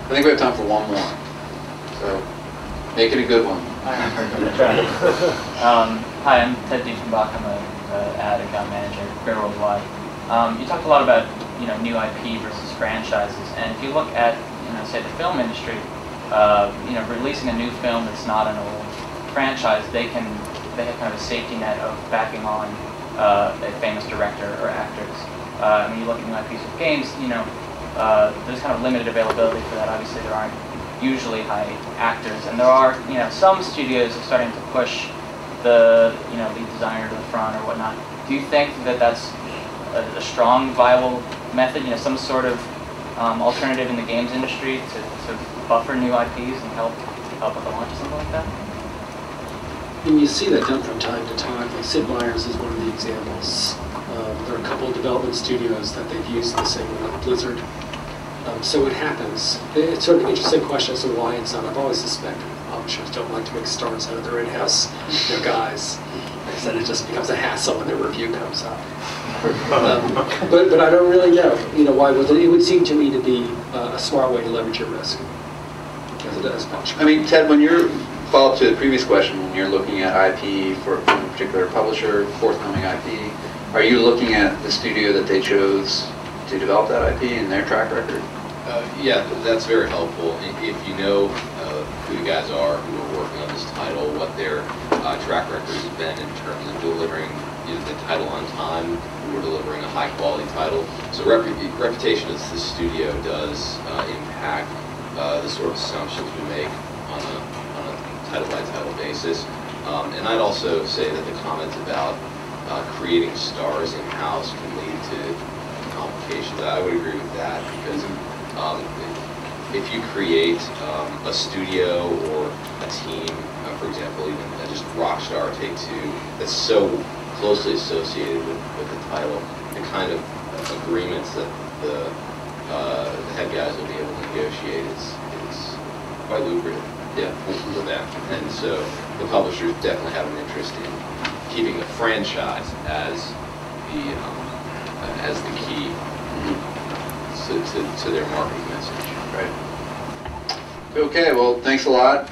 I think we have time for one more. So make it a good one. Hi, I'm Ted Diefenbach. I'm an ad account manager at Bear Worldwide. You talked a lot about new IP versus franchises, and if you look at say the film industry, releasing a new film that's not an old franchise, they have kind of a safety net of backing on a famous director or actors. I mean, you look at new IPs of games, there's kind of limited availability for that. Obviously, there aren't usually high actors, and there are some studios are starting to push the lead designer to the front or whatnot. Do you think that that's a strong, viable method? Some sort of alternative in the games industry to buffer new IPs and help with the launch of something like that? And you see that done from time to time. Like Sid Meier's is one of the examples. There are a couple of development studios that they've used the same way, like Blizzard. So it happens. It's sort of an interesting question as to why it's not. I've always suspected publishers don't like to make stars out of their in-house guys. They said it just becomes a hassle when their review comes up. But I don't really know. Why would it? It would seem to me to be a smart way to leverage your risk, as it does publishing. I mean, Ted, when you're follow-up to the previous question, when you're looking at IP for a particular publisher, forthcoming IP, are you looking at the studio that they chose to develop that IP and their track record? Yeah, that's very helpful. If you know who the guys are who are working on this title, what their track record has been in terms of delivering the title on time, who are delivering a high-quality title. So reputation as the studio does impact the sort of assumptions we make on a title-by-title basis. And I'd also say that the comments about creating stars in-house can lead to complications. I would agree with that, because if you create a studio or a team, for example, even just Rockstar Take-Two, that's so closely associated with the title, the kind of agreements that the head guys will be able to negotiate is quite lucrative. Yeah, for them. And so the publishers definitely have an interest in keeping the franchise as the key to their marketing message. Right. Okay, well, thanks a lot.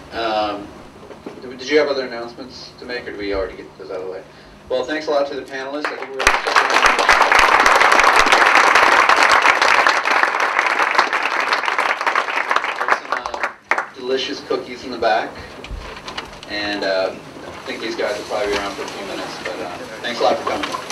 Did you have other announcements to make, or did we already get those out of the way? Well, thanks a lot to the panelists. I think we're there's some delicious cookies in the back, and I think these guys will probably be around for a few minutes. But thanks a lot for coming.